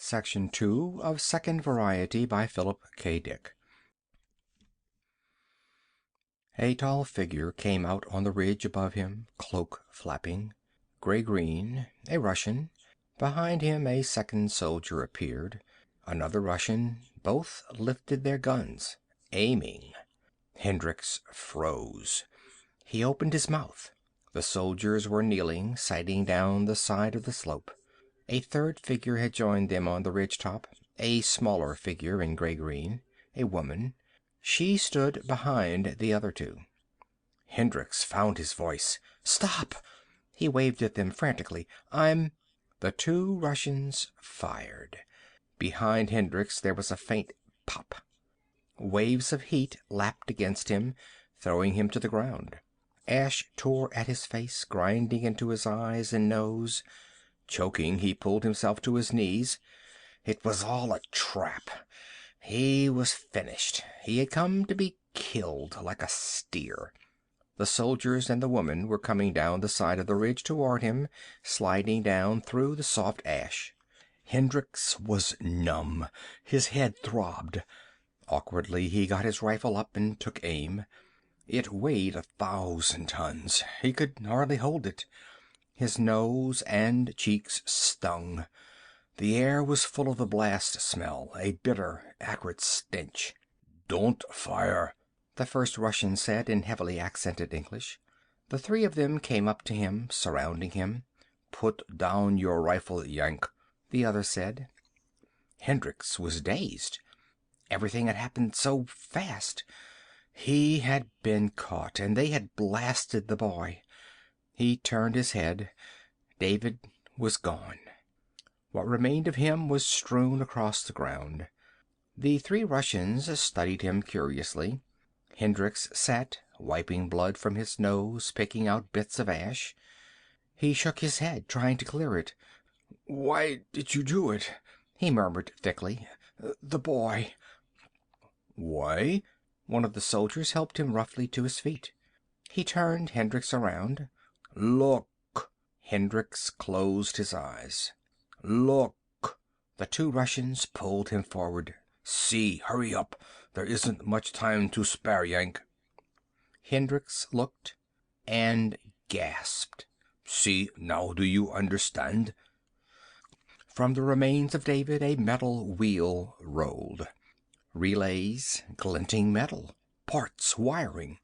Section 2 of Second Variety by Philip K. Dick. A tall figure came out on the ridge above him, cloak flapping. Gray-green, a Russian. Behind him a second soldier appeared. Another Russian. Both lifted their guns, aiming. Hendricks froze. He opened his mouth. The soldiers were kneeling, sighting down the side of the slope. A third figure had joined them on the ridge top, a smaller figure in gray-green, a woman. She stood behind the other two. Hendricks found his voice. "Stop!" He waved at them frantically. "I'm—" The two Russians fired. Behind Hendricks there was a faint pop. Waves of heat lapped against him, throwing him to the ground. Ash tore at his face, grinding into his eyes and nose. Choking, he pulled himself to his knees. It was all a trap. He was finished. He had come to be killed like a steer. The soldiers and the woman were coming down the side of the ridge toward him, sliding down through the soft ash. Hendricks was numb. His head throbbed. Awkwardly, he got his rifle up and took aim. It weighed 1,000 tons. He could hardly hold it. His nose and cheeks stung. The air was full of the blast smell, a bitter, acrid stench. "Don't fire," the first Russian said in heavily accented English. The three of them came up to him, surrounding him. "Put down your rifle, Yank," the other said. Hendricks was dazed. Everything had happened so fast. He had been caught, and they had blasted the boy. He turned his head. David was gone. What remained of him was strewn across the ground. The three Russians studied him curiously. Hendricks sat, wiping blood from his nose, picking out bits of ash. He shook his head, trying to clear it. "Why did you do it?" he murmured thickly. "The boy." "Why?" One of the soldiers helped him roughly to his feet. He turned Hendricks around. "Look." Hendricks closed his eyes. "Look." The two Russians pulled him forward. "See, hurry up. There isn't much time to spare, Yank." Hendricks looked and gasped. "See, now do you understand?" From the remains of David, a metal wheel rolled. Relays, glinting metal. Parts, wiring.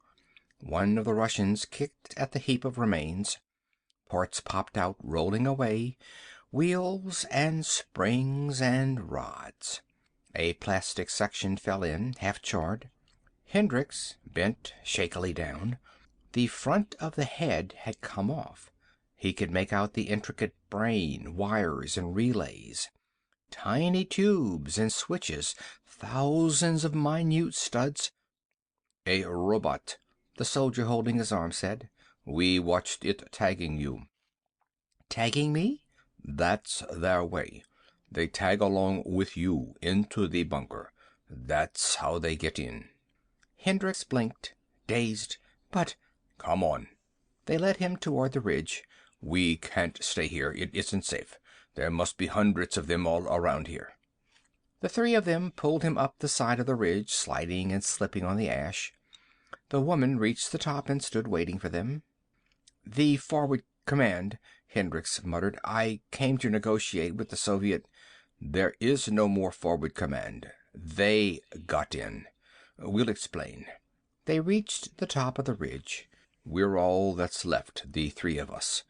One of the Russians kicked at the heap of remains. Parts popped out, rolling away. Wheels and springs and rods. A plastic section fell in, half charred. Hendricks bent shakily down. The front of the head had come off. He could make out the intricate brain, wires and relays. Tiny tubes and switches, thousands of minute studs. "A robot," the soldier holding his arm said. "We watched it tagging you." "Tagging me?" "That's their way. They tag along with you into the bunker. That's how they get in." Hendricks blinked, dazed. "But—" "Come on." They led him toward the ridge. "We can't stay here. It isn't safe. There must be hundreds of them all around here." The three of them pulled him up the side of the ridge, sliding and slipping on the ash. The woman reached the top and stood waiting for them. "The forward command," Hendricks muttered. "I came to negotiate with the Soviet—" "There is no more forward command. They got in. We'll explain." They reached the top of the ridge. "We're all that's left, the three of us.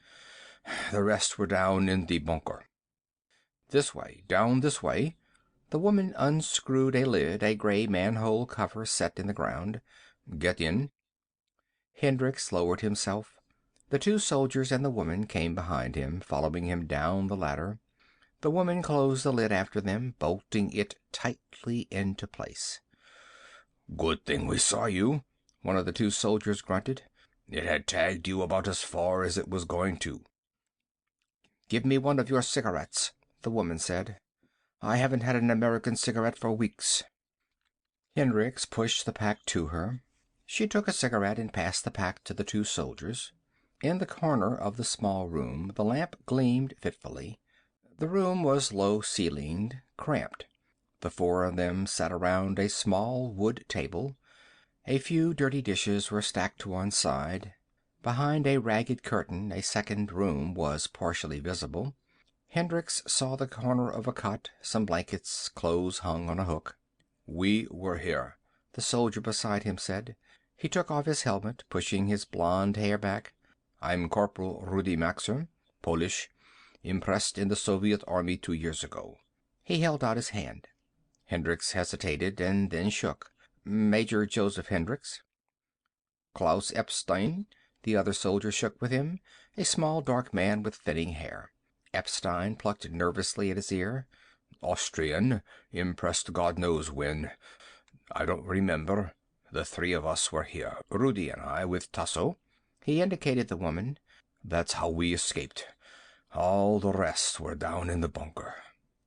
The rest were down in the bunker." "This way. Down this way." The woman unscrewed a lid, a gray manhole cover set in the ground. "Get in." Hendricks lowered himself. The two soldiers and the woman came behind him, following him down the ladder. The woman closed the lid after them, bolting it tightly into place. "Good thing we saw you," one of the two soldiers grunted. "It had tagged you about as far as it was going to." "Give me one of your cigarettes," the woman said. "I haven't had an American cigarette for weeks." Hendricks pushed the pack to her. She took a cigarette and passed the pack to the two soldiers. In the corner of the small room, the lamp gleamed fitfully. The room was low-ceilinged, cramped. The four of them sat around a small wood table. A few dirty dishes were stacked to one side. Behind a ragged curtain, a second room was partially visible. Hendricks saw the corner of a cot, some blankets, clothes hung on a hook. "We were here," the soldier beside him said. He took off his helmet, pushing his blond hair back. "I'm Corporal Rudy Maxer, Polish, impressed in the Soviet Army 2 years ago." He held out his hand. Hendricks hesitated and then shook. "Major Joseph Hendricks." "Klaus Epstein." The other soldier shook with him, a small dark man with thinning hair. Epstein plucked nervously at his ear. "Austrian, impressed God knows when. I don't remember. The three of us were here, Rudy and I, with Tasso." He indicated the woman. "That's how we escaped. All the rest were down in the bunker."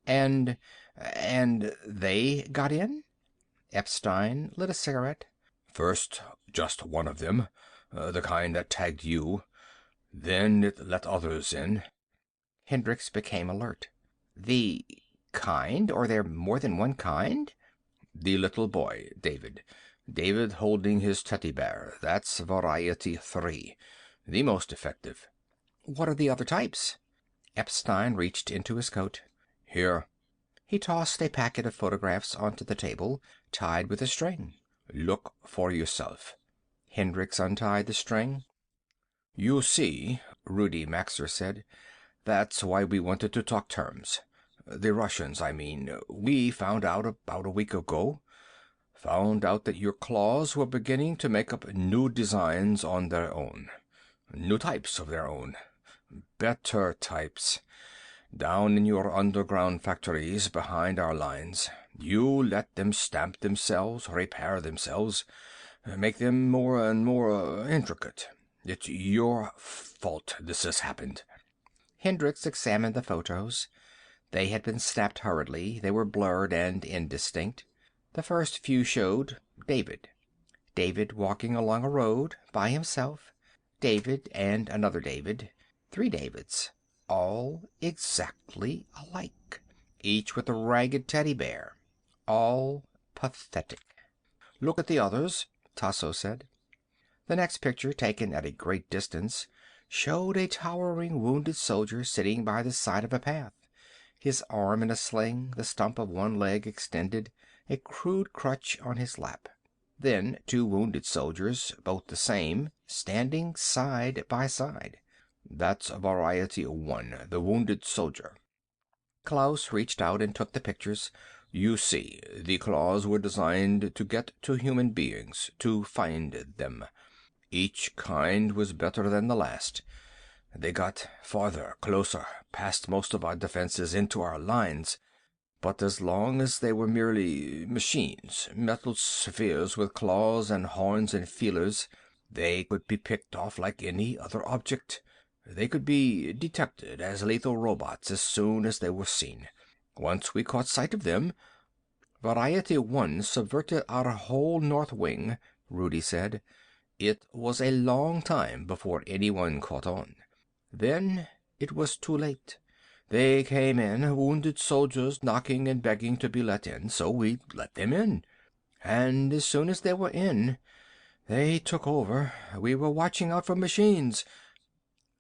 And they got in?" Epstein lit a cigarette. "First, just one of them. The kind that tagged you. Then it let others in." Hendricks became alert. "The kind? Are there more than one kind?" "The little boy, David. David holding his teddy bear. That's variety 3. The most effective." "What are the other types?" Epstein reached into his coat. "Here." He tossed a packet of photographs onto the table, tied with a string. "Look for yourself." Hendricks untied the string. "You see," Rudy Maxer said, "that's why we wanted to talk terms. The Russians, I mean. We found out about a week ago. Found out that your claws were beginning to make up new designs on their own. New types of their own. Better types. Down in your underground factories behind our lines. You let them stamp themselves, repair themselves, make them more and more intricate. It's your fault this has happened." Hendricks examined the photos. They had been snapped hurriedly. They were blurred and indistinct. The first few showed David. David walking along a road, by himself. David and another David. 3 Davids. All exactly alike. Each with a ragged teddy bear. All pathetic. "Look at the others," Tasso said. The next picture, taken at a great distance, showed a towering wounded soldier sitting by the side of a path, his arm in a sling, the stump of one leg extended, a crude crutch on his lap. Then 2 wounded soldiers, both the same, standing side by side. "That's variety 1, the wounded soldier." Klaus reached out and took the pictures. "You see, the claws were designed to get to human beings, to find them. Each kind was better than the last. They got farther, closer, past most of our defenses, into our lines. But as long as they were merely machines, metal spheres with claws and horns and feelers, they could be picked off like any other object. They could be detected as lethal robots as soon as they were seen. Once we caught sight of them—" "Variety 1 subverted our whole north wing," Rudy said. "It was a long time before anyone caught on. Then it was too late. They came in, wounded soldiers knocking and begging to be let in, so we let them in. And as soon as they were in, they took over. We were watching out for machines."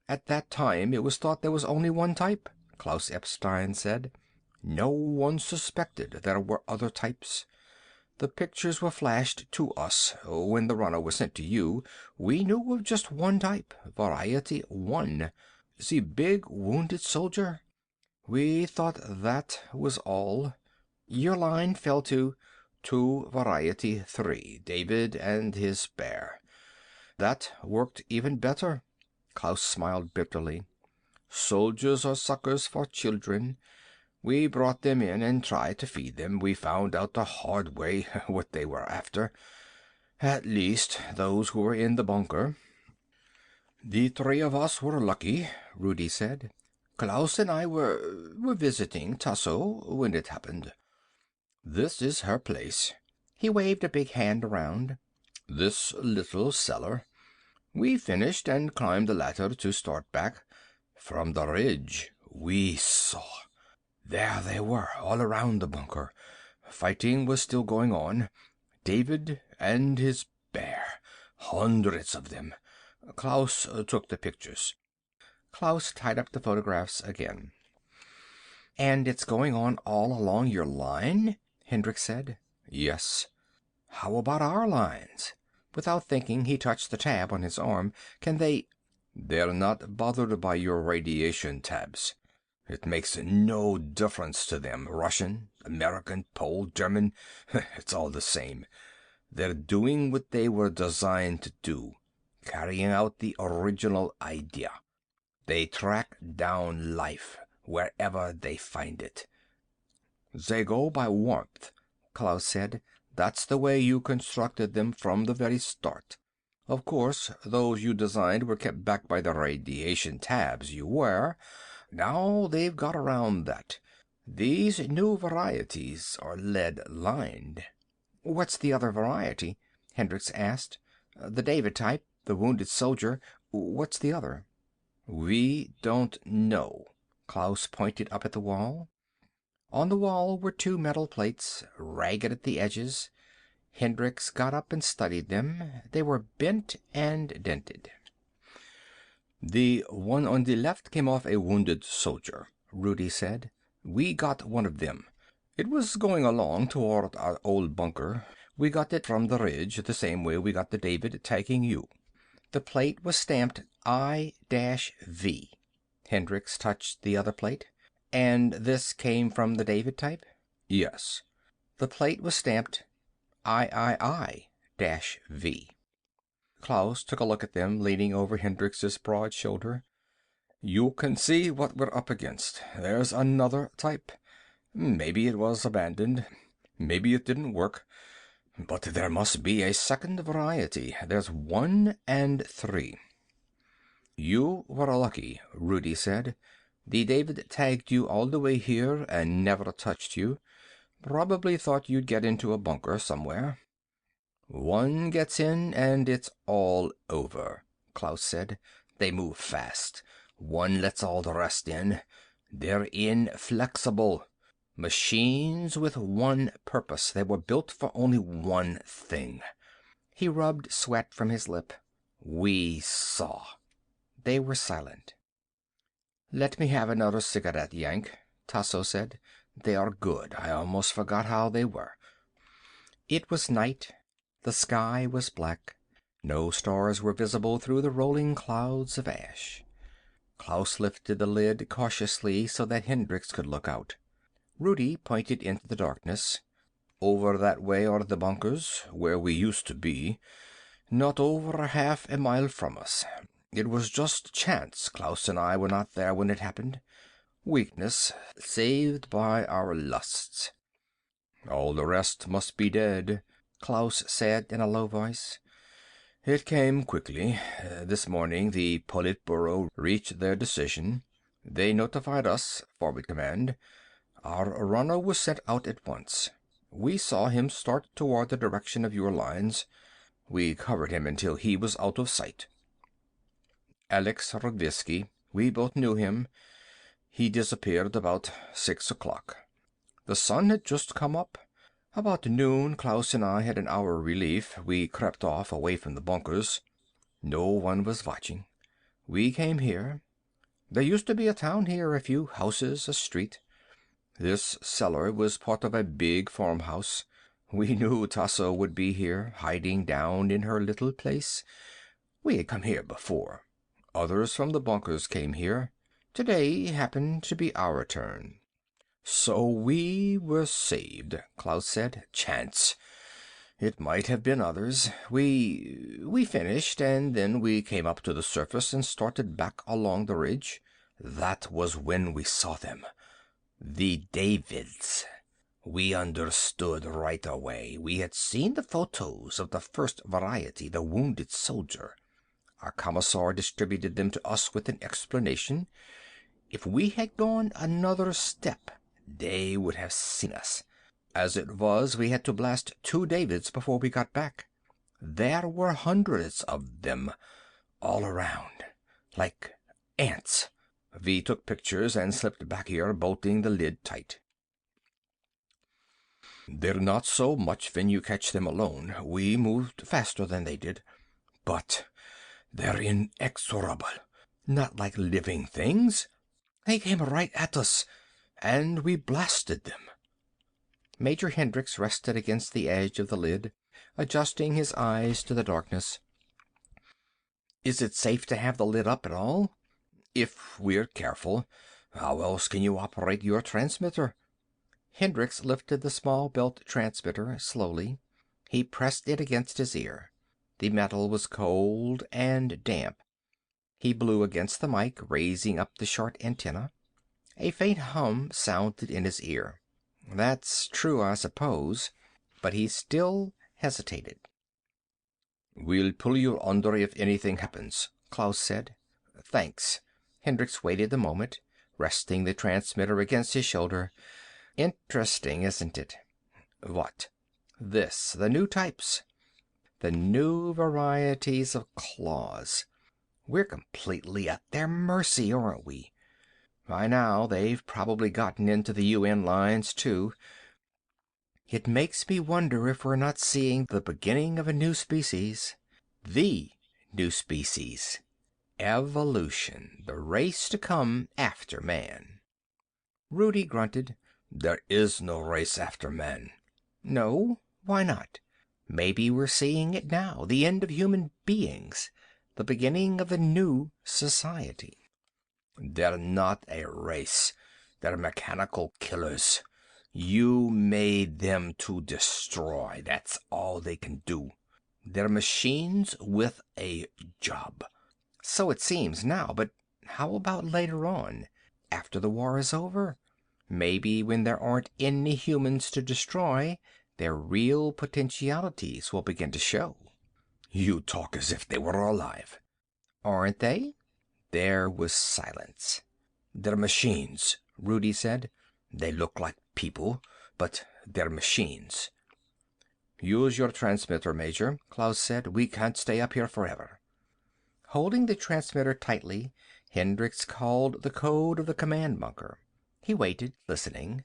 "At that time it was thought there was only one type," Klaus Epstein said. "No one suspected there were other types. The pictures were flashed to us. When the runner was sent to you, we knew of just one type, variety 1. The big wounded soldier. We thought that was all. Your line fell to variety 3, David and his bear. That worked even better." Klaus smiled bitterly. "Soldiers are suckers for children. We brought them in and tried to feed them. We found out the hard way what they were after. At least, those who were in the bunker." "The 3 of us were lucky," Rudy said. "Klaus and I were visiting Tasso when it happened. This is her place." He waved a big hand around. "This little cellar. We finished and climbed the ladder to start back. From the ridge, we saw. There they were, all around the bunker. Fighting was still going on. David and his bear. Hundreds of them. Klaus took the pictures. Klaus tied up the photographs again. And it's going on all along your line? Hendricks said. Yes. How about our lines? Without thinking, he touched the tab on his arm. Can they... They're not bothered by your radiation tabs. It makes no difference to them. Russian, American, Pole, German, it's all the same. They're doing what they were designed to do, carrying out the original idea. They track down life wherever they find it. They go by warmth, Klaus said. That's the way you constructed them from the very start. Of course, those you designed were kept back by the radiation tabs you wear. Now they've got around that. These new varieties are lead-lined. What's the other variety? Hendricks asked. The David type, the wounded soldier. What's the other? We don't know. Klaus pointed up at the wall. On the wall were two metal plates, ragged at the edges. Hendricks got up and studied them. They were bent and dented. The one on the left came off a wounded soldier, Rudy said. We got one of them. It was going along toward our old bunker. We got it from the ridge, the same way we got the David tagging you. The plate was stamped I-V. Hendricks touched the other plate. And this came from the David type? Yes. The plate was stamped III-V. Klaus took a look at them, leaning over Hendrix's broad shoulder. You can see what we're up against. There's another type. Maybe it was abandoned. Maybe it didn't work. But there must be a second variety. There's 1 and 3. You were lucky, Rudy said. The David tagged you all the way here and never touched you. Probably thought you'd get into a bunker somewhere. One gets in and it's all over, Klaus said. They move fast. One lets all the rest in. They're inflexible. Machines with one purpose. They were built for only one thing. He rubbed sweat from his lip. We saw. They were silent. Let me have another cigarette, Yank, Tasso said. They are good. I almost forgot how they were. It was night. The sky was black. No stars were visible through the rolling clouds of ash. Klaus lifted the lid cautiously so that Hendricks could look out. Rudy pointed into the darkness. Over that way are the bunkers, where we used to be. Not over half a mile from us. It was just chance Klaus and I were not there when it happened. Weakness, saved by our lusts. All the rest must be dead, Klaus said in a low voice. It came quickly. This morning the Politburo reached their decision. They notified us, Forward Command. Our runner was sent out at once. We saw him start toward the direction of your lines. We covered him until he was out of sight. Alex Rodvisky. We both knew him. He disappeared about 6 o'clock. The sun had just come up. About noon, Klaus and I had an hour relief. We crept off, away from the bunkers. No one was watching. We came here. There used to be a town here, a few houses, a street. This cellar was part of a big farmhouse. We knew Tasso would be here, hiding down in her little place. We had come here before. Others from the bunkers came here. Today happened to be our turn. So we were saved, Klaus said. Chance. It might have been others. We finished, and then we came up to the surface and started back along the ridge. That was when we saw them. The Davids. We understood right away. We had seen the photos of the first variety, the wounded soldier. Our commissar distributed them to us with an explanation. If we had gone another step, they would have seen us. As it was, we had to blast 2 Davids before we got back. There were hundreds of them, all around, like ants. We took pictures and slipped back here, bolting the lid tight. They're not so much when you catch them alone. We moved faster than they did. But they're inexorable. Not like living things. They came right at us, and we blasted them." Major Hendricks rested against the edge of the lid, adjusting his eyes to the darkness. "Is it safe to have the lid up at all?" "If we're careful. How else can you operate your transmitter?" Hendricks lifted the small belt transmitter slowly. He pressed it against his ear. The metal was cold and damp. He blew against the mike, raising up the short antenna. A faint hum sounded in his ear. That's true, I suppose, but he still hesitated. "We'll pull you under if anything happens," Klaus said. "Thanks." Hendricks waited a moment, resting the transmitter against his shoulder. "Interesting, isn't it?" "What?" "This. The new types. The new varieties of claws. We're completely at their mercy, aren't we? By now, they've probably gotten into the UN lines, too. It makes me wonder if we're not seeing the beginning of a new species. The new species. Evolution. The race to come after man." Rudy grunted. "There is no race after man." "No? Why not? Maybe we're seeing it now. The end of human beings. The beginning of the new society." "They're not a race. They're mechanical killers. You made them to destroy. That's all they can do. They're machines with a job." "So it seems now, but how about later on? After the war is over? Maybe when there aren't any humans to destroy, their real potentialities will begin to show." "You talk as if they were alive." "Aren't they?" There was silence. "They're machines," Rudy said. "They look like people, but they're machines." "Use your transmitter, Major," Klaus said. "We can't stay up here forever." Holding the transmitter tightly, Hendricks called the code of the command bunker. He waited, listening.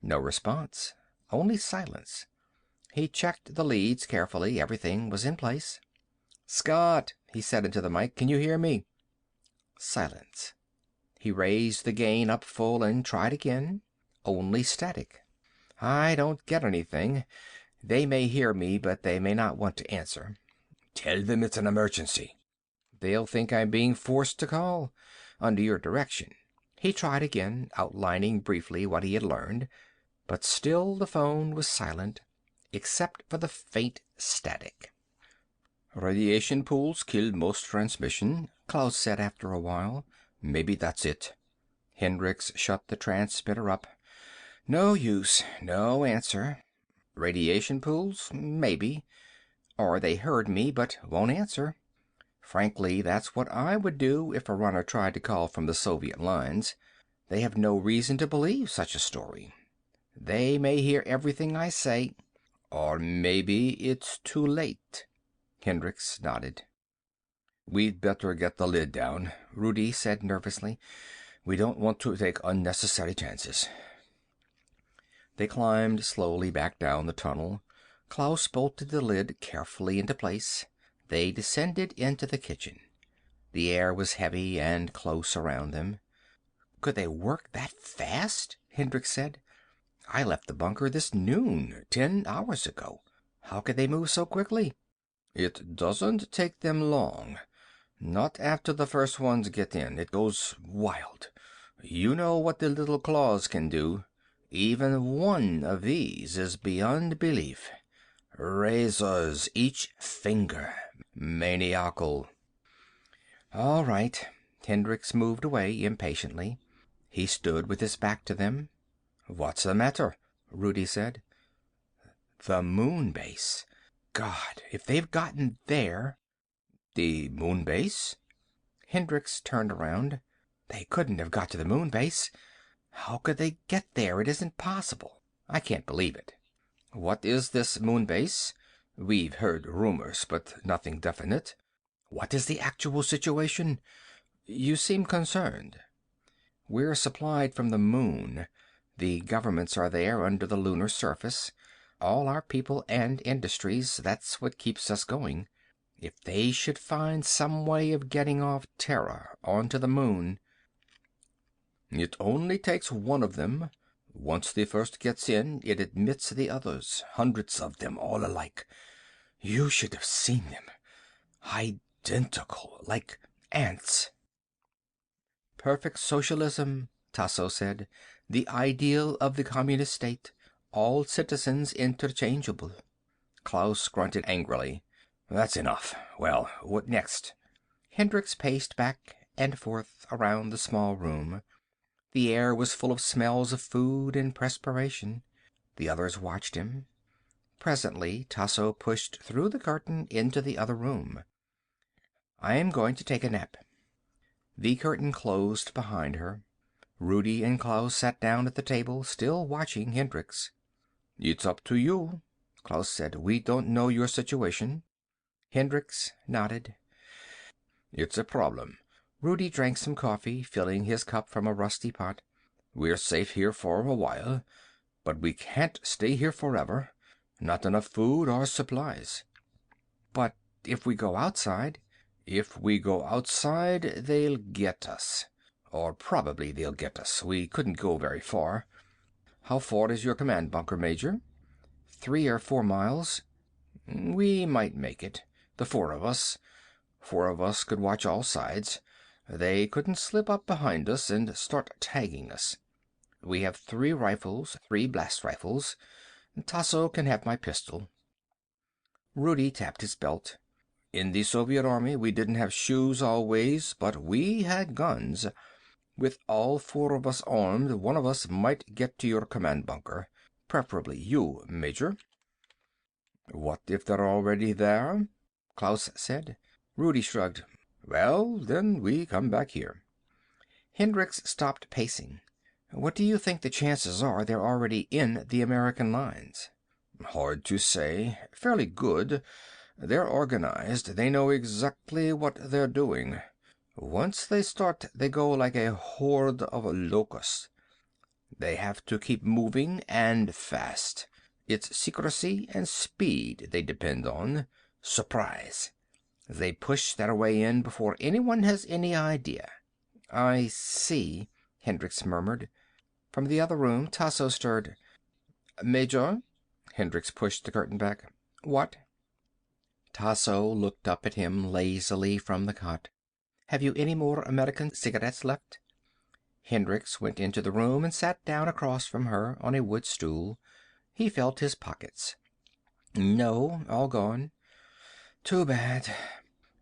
No response. Only silence. He checked the leads carefully. Everything was in place. "Scott," he said into the mike. "Can you hear me?" Silence. He raised the gain up full and tried again. Only static. "I don't get anything. They may hear me, but they may not want to answer." "Tell them it's an emergency." "They'll think I'm being forced to call. Under your direction." He tried again, outlining briefly what he had learned. But still the phone was silent, except for the faint static. "Radiation pools killed most transmission," Klaus said after a while. "Maybe that's it." Hendricks shut the transmitter up. "No use. No answer. Radiation pools? Maybe. Or they heard me but won't answer. Frankly, that's what I would do if a runner tried to call from the Soviet lines. They have no reason to believe such a story. They may hear everything I say. Or maybe it's too late." Hendricks nodded. "We'd better get the lid down," Rudy said nervously. "We don't want to take unnecessary chances." They climbed slowly back down the tunnel. Klaus bolted the lid carefully into place. They descended into the kitchen. The air was heavy and close around them. "Could they work that fast?" Hendricks said. "I left the bunker this noon, 10 hours ago. How could they move so quickly?" "It doesn't take them long. Not after the first ones get in. It goes wild. You know what the little claws can do. Even one of these is beyond belief. Razors, each finger. Maniacal." "All right." Hendricks moved away impatiently. He stood with his back to them. "What's the matter?" Rudy said. "The moon base. God, if they've gotten there—" "The moon base?" Hendricks turned around. "They couldn't have got to the moon base. How could they get there? It isn't possible. I can't believe it." "What is this moon base? We've heard rumors, but nothing definite. What is the actual situation? You seem concerned." We're supplied from the moon. The governments are there under the lunar surface. All our people and industries, that's what keeps us going. If they should find some way of getting off Terra onto the moon... It only takes one of them. Once the first gets in, it admits the others. Hundreds of them, all alike. You should have seen them. Identical, like ants. Perfect socialism, Tasso said. The ideal of the communist state. All citizens interchangeable. Klaus grunted angrily. That's enough. Well, what next? Hendricks paced back and forth around the small room. The air was full of smells of food and perspiration. The others watched him. Presently, Tasso pushed through the curtain into the other room. I am going to take a nap. The curtain closed behind her. Rudy and Klaus sat down at the table, still watching Hendricks. It's up to you, Klaus said. We don't know your situation. Hendricks nodded. It's a problem. Rudy drank some coffee, filling his cup from a rusty pot. We're safe here for a while, but we can't stay here forever. Not enough food or supplies. But if we go outside... If we go outside, they'll get us. Or probably they'll get us. We couldn't go very far. How far is your command bunker, Major? 3 or 4 miles. We might make it. The 4 of us. 4 of us could watch all sides. They couldn't slip up behind us and start tagging us. We have 3 rifles, 3 blast rifles. Tasso can have my pistol. Rudy tapped his belt. In the Soviet Army, we didn't have shoes always, but we had guns. With all 4 of us armed, one of us might get to your command bunker. Preferably you, Major. What if they're already there? Klaus said. Rudy shrugged. Well, then we come back here. Hendricks stopped pacing. What do you think the chances are they're already in the American lines? Hard to say. Fairly good. They're organized. They know exactly what they're doing. Once they start, they go like a horde of locusts. They have to keep moving and fast. It's secrecy and speed they depend on. Surprise. They push their way in before anyone has any idea. I see, Hendricks murmured. From the other room, Tasso stirred. Major? Hendricks pushed the curtain back. What? Tasso looked up at him lazily from the cot. Have you any more American cigarettes left? Hendricks went into the room and sat down across from her on a wood stool. He felt his pockets. No, all gone. Too bad.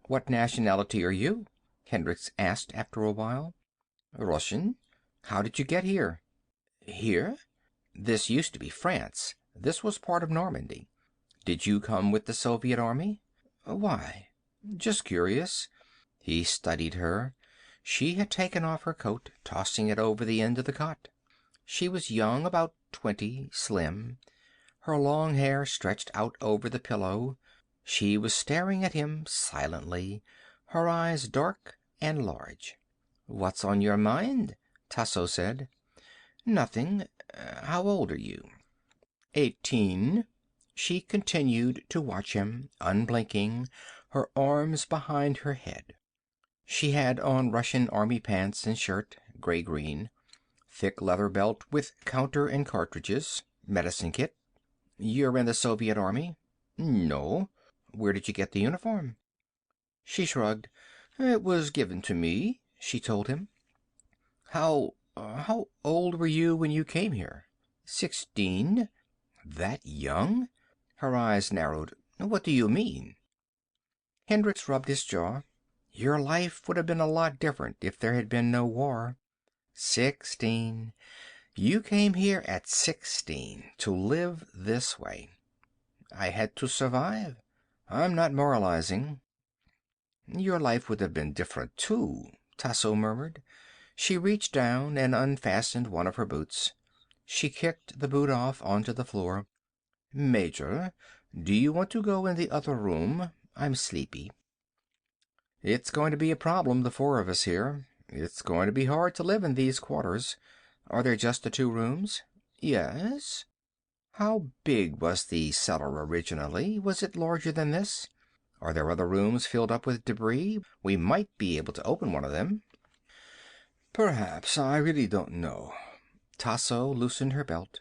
What nationality are you? Hendricks asked after a while. Russian. How did you get here? Here? This used to be France. This was part of Normandy. Did you come with the Soviet Army? Why? Just curious. He studied her. She had taken off her coat, tossing it over the end of the cot. She was young, about 20, slim. Her long hair stretched out over the pillow. She was staring at him silently, her eyes dark and large. What's on your mind? Tasso said. Nothing. How old are you? 18. She continued to watch him, unblinking, her arms behind her head. She had on Russian army pants and shirt, gray-green, thick leather belt with counter and cartridges, medicine kit. You're in the Soviet Army? No. Where did you get the uniform? She shrugged. It was given to me, she told him. How old were you when you came here? 16. That young? Her eyes narrowed. What do you mean? Hendricks rubbed his jaw. Your life would have been a lot different if there had been no war. 16. You came here at 16 to live this way. I had to survive. I'm not moralizing. Your life would have been different, too, Tasso murmured. She reached down and unfastened one of her boots. She kicked the boot off onto the floor. Major, do you want to go in the other room? I'm sleepy. It's going to be a problem, the 4 of us here. It's going to be hard to live in these quarters. Are there just the two rooms? Yes. How big was the cellar originally? Was it larger than this? Are there other rooms filled up with debris? We might be able to open one of them. Perhaps. I really don't know. Tasso loosened her belt.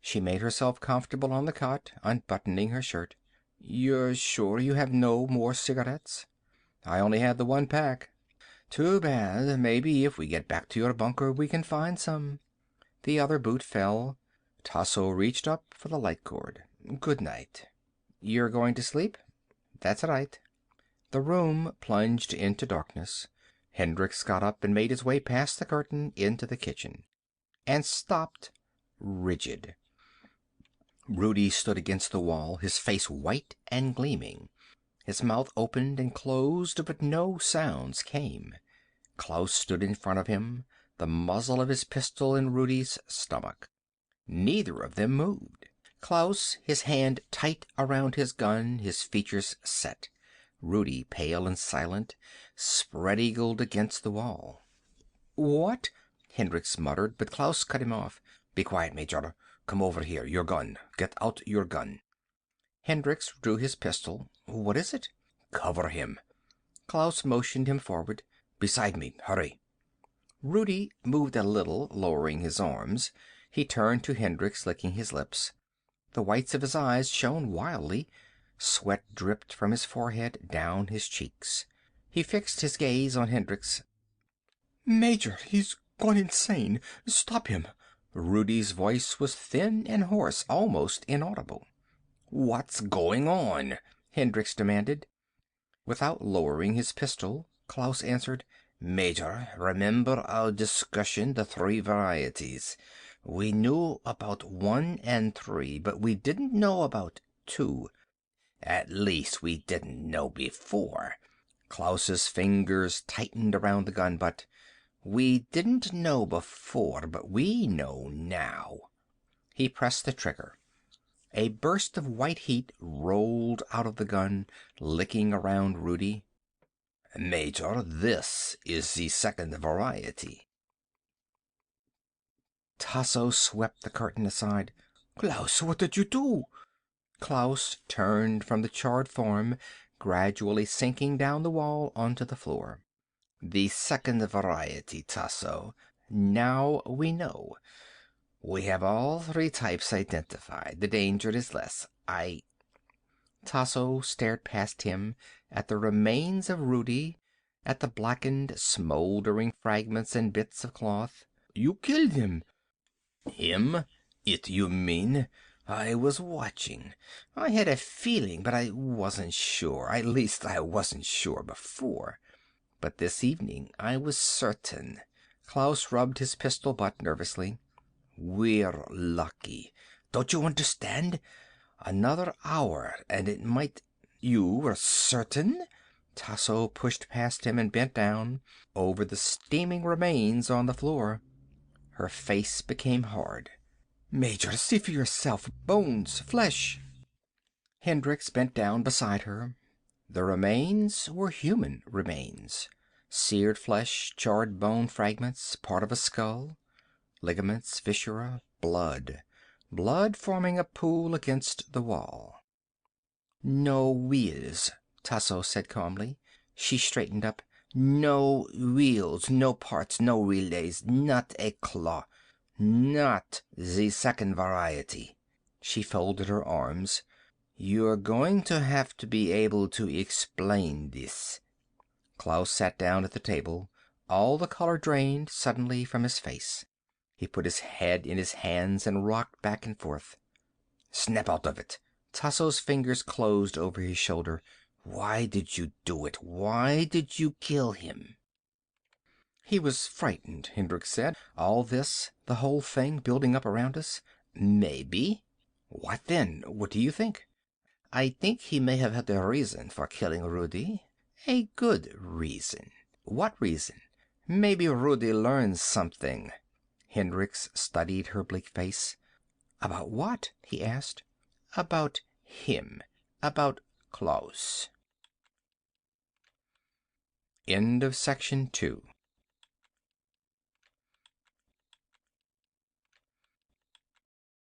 She made herself comfortable on the cot, unbuttoning her shirt. You're sure you have no more cigarettes? I only had the one pack. Too bad. Maybe if we get back to your bunker we can find some. The other boot fell. Tasso reached up for the light cord. Good night. You're going to sleep? That's right. The room plunged into darkness. Hendricks got up and made his way past the curtain into the kitchen. And stopped, rigid. Rudy stood against the wall, his face white and gleaming. His mouth opened and closed, but no sounds came. Klaus stood in front of him, the muzzle of his pistol in Rudy's stomach. Neither of them moved. Klaus, his hand tight around his gun, his features set. Rudy, pale and silent, spread-eagled against the wall. What? Hendricks muttered, but Klaus cut him off. Be quiet, Major. Come over here. Your gun. Get out your gun. Hendricks drew his pistol. What is it? Cover him. Klaus motioned him forward. Beside me. Hurry. Rudy moved a little, lowering his arms. He turned to Hendricks, licking his lips. The whites of his eyes shone wildly. Sweat dripped from his forehead down his cheeks. He fixed his gaze on Hendricks. Major, he's gone insane. Stop him. Rudy's voice was thin and hoarse, almost inaudible. What's going on? Hendricks demanded. Without lowering his pistol, Klaus answered, Major, remember our discussion, the three varieties. We knew about 1 and 3, but we didn't know about 2. At least we didn't know before. Klaus's fingers tightened around the gun butt. We didn't know before, but we know now. He pressed the trigger. A burst of white heat rolled out of the gun, licking around Rudy. Major, this is the second variety. Tasso swept the curtain aside. Klaus, what did you do? Klaus turned from the charred form, gradually sinking down the wall onto the floor. The second variety, Tasso. Now we know. We have all 3 types identified. The danger is less. Tasso stared past him at the remains of Rudy, at the blackened, smoldering fragments and bits of cloth. You killed him. Him? It, you mean? I was watching. I had a feeling, but I wasn't sure. At least I wasn't sure before. But this evening I was certain. Klaus rubbed his pistol butt nervously. We're lucky. Don't you understand? Another hour and it might... You were certain? Tasso pushed past him and bent down over the steaming remains on the floor. Her face became hard. Major, see for yourself. Bones, flesh. Hendricks bent down beside her. The remains were human remains. Seared flesh, charred bone fragments, part of a skull. Ligaments, viscera, blood. Blood forming a pool against the wall. No wheels, Tasso said calmly. She straightened up. No wheels, no parts, no relays, not a claw. Not the second variety. She folded her arms. You're going to have to be able to explain this. Klaus sat down at the table. All the color drained suddenly from his face. He put his head in his hands and rocked back and forth. Snap out of it. Tasso's fingers closed over his shoulder. Why did you do it? Why did you kill him? He was frightened, Hendricks said. All this, the whole thing building up around us. Maybe. What then? What do you think? I think he may have had a reason for killing Rudy. A good reason. What reason? Maybe Rudy learned something. Hendricks studied her bleak face. About what? He asked. About him. About Klaus. End of section 2.